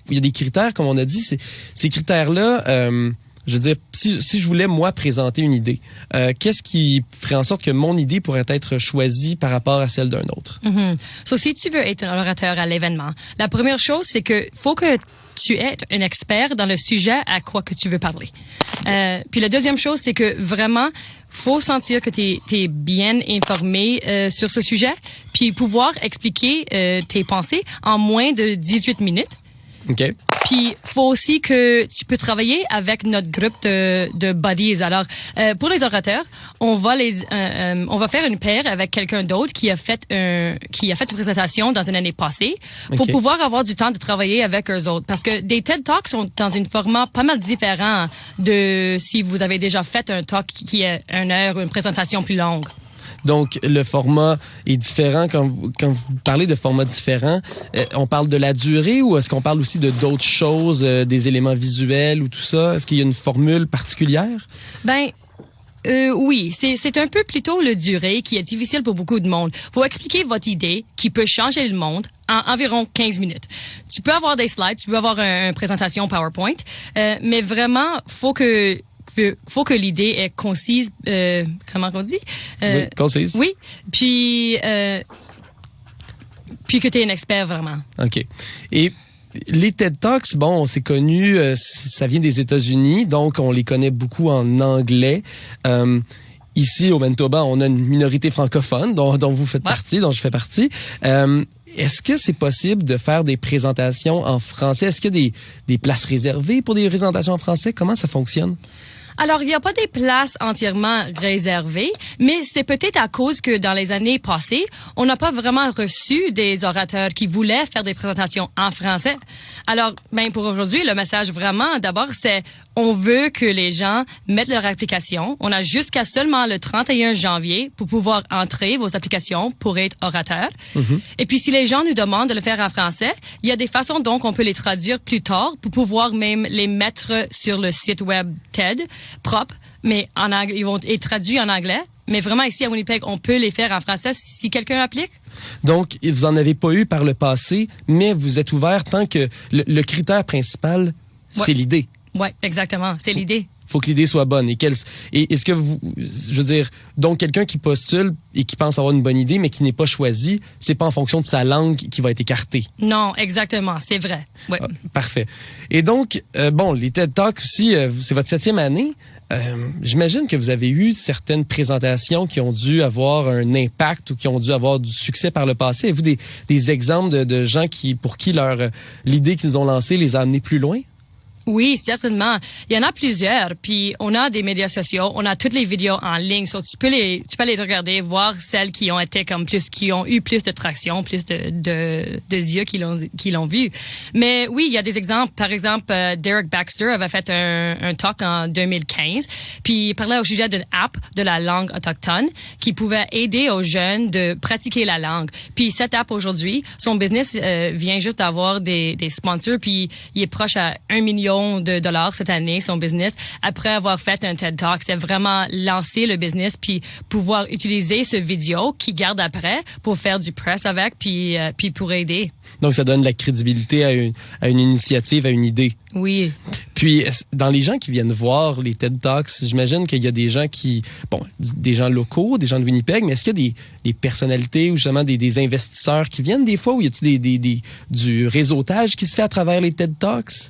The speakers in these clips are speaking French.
Il y a des critères, comme on a dit. Ces critères-là, je veux dire, si je voulais, moi, présenter une idée, qu'est-ce qui ferait en sorte que mon idée pourrait être choisie par rapport à celle d'un autre? Si tu veux être un orateur à l'événement, la première chose, c'est que faut que tu es un expert dans le sujet à quoi que tu veux parler. Puis la deuxième chose, c'est que vraiment, faut sentir que tu es bien informé sur ce sujet, puis pouvoir expliquer tes pensées en moins de 18 minutes. OK. Puis faut aussi que tu peux travailler avec notre groupe de buddies. Alors pour les orateurs, on va faire une paire avec quelqu'un d'autre qui a fait une présentation dans une année passée pour pouvoir avoir du temps de travailler avec eux autres, parce que des TED Talks sont dans un format pas mal différent de si vous avez déjà fait un talk qui est 1 heure ou une présentation plus longue. Donc, le format est différent. Quand vous parlez de format différent, on parle de la durée ou est-ce qu'on parle aussi de d'autres choses, des éléments visuels ou tout ça? Est-ce qu'il y a une formule particulière? Oui, c'est un peu plutôt le durée qui est difficile pour beaucoup de monde. Faut expliquer votre idée qui peut changer le monde en environ 15 minutes. Tu peux avoir des slides, tu peux avoir une présentation PowerPoint, mais vraiment, faut que l'idée est concise, comment on dit? Oui, concise. Oui, puis que tu es un expert vraiment. OK. Et les TED Talks, bon, c'est connu, ça vient des États-Unis, donc on les connaît beaucoup en anglais. Ici, au Manitoba, on a une minorité francophone dont vous faites partie, dont je fais partie. Est-ce que c'est possible de faire des présentations en français? Est-ce qu'il y a des places réservées pour des présentations en français? Comment ça fonctionne? Alors, il n'y a pas des places entièrement réservées, mais c'est peut-être à cause que dans les années passées, on n'a pas vraiment reçu des orateurs qui voulaient faire des présentations en français. Alors, pour aujourd'hui, le message vraiment, d'abord, c'est on veut que les gens mettent leur application. On a jusqu'à seulement le 31 janvier pour pouvoir entrer vos applications pour être orateur. Et puis, si les gens nous demandent de le faire en français, il y a des façons dont on peut les traduire plus tard pour pouvoir même les mettre sur le site web TED propre, mais en anglais, ils vont être traduits en anglais. Mais vraiment, ici à Winnipeg, on peut les faire en français si quelqu'un applique. Donc, vous en avez pas eu par le passé, mais vous êtes ouvert tant que le critère principal, c'est l'idée. Oui, exactement. C'est l'idée. Faut que l'idée soit bonne. Et est-ce que je veux dire, donc quelqu'un qui postule et qui pense avoir une bonne idée, mais qui n'est pas choisi, c'est pas en fonction de sa langue qui va être écartée. Non, exactement. C'est vrai. Ouais. Parfait. Et donc, les TED Talks aussi, c'est votre 7e année. J'imagine que vous avez eu certaines présentations qui ont dû avoir un impact ou qui ont dû avoir du succès par le passé. Avez-vous des exemples de gens pour qui l'idée qu'ils ont lancée les a amenés plus loin? Oui, certainement. Il y en a plusieurs. Puis on a des médias sociaux, on a toutes les vidéos en ligne. Tu peux les regarder, voir celles qui ont été qui ont eu plus de traction, plus de yeux qui l'ont vu. Mais oui, il y a des exemples. Par exemple, Derek Baxter avait fait un talk en 2015. Puis il parlait au sujet d'une app de la langue autochtone qui pouvait aider aux jeunes de pratiquer la langue. Puis cette app aujourd'hui, son business vient juste d'avoir des sponsors. Puis il est proche à 1 million de dollars cette année, son business, après avoir fait un TED Talk. C'est vraiment lancer le business puis pouvoir utiliser ce vidéo qu'il garde après pour faire du press avec puis pour aider. Donc, ça donne de la crédibilité à une initiative, à une idée. Oui. Puis, dans les gens qui viennent voir les TED Talks, j'imagine qu'il y a des gens des gens locaux, des gens de Winnipeg, mais est-ce qu'il y a des personnalités ou justement des investisseurs qui viennent des fois, ou y a-t-il du réseautage qui se fait à travers les TED Talks?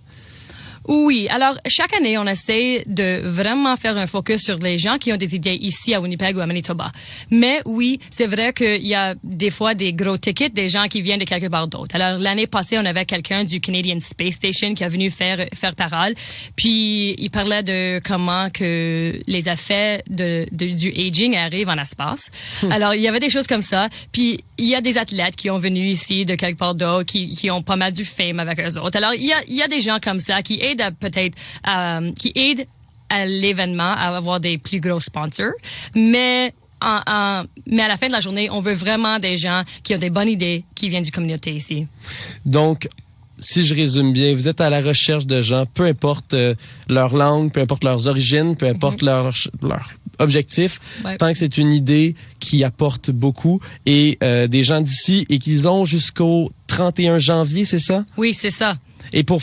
Oui. Alors, chaque année, on essaie de vraiment faire un focus sur les gens qui ont des idées ici à Winnipeg ou à Manitoba. Mais oui, c'est vrai qu'il y a des fois des gros tickets, des gens qui viennent de quelque part d'autre. Alors, l'année passée, on avait quelqu'un du Canadian Space Station qui est venu faire parole. Puis, il parlait de comment que les effets du aging arrivent en espace. Alors, il y avait des choses comme ça. Puis, il y a des athlètes qui ont venu ici de quelque part d'autre, qui ont pas mal du fame avec eux autres. Alors, il y a des gens comme ça qui aident qui aident à l'événement à avoir des plus gros sponsors, mais à la fin de la journée, on veut vraiment des gens qui ont des bonnes idées, qui viennent du communauté ici. Donc, si je résume bien, vous êtes à la recherche de gens, peu importe leur langue, peu importe leurs origines, peu importe leur objectif, tant que c'est une idée qui apporte beaucoup et des gens d'ici et qu'ils ont jusqu'au 31 janvier, c'est ça? Oui, c'est ça. Et pour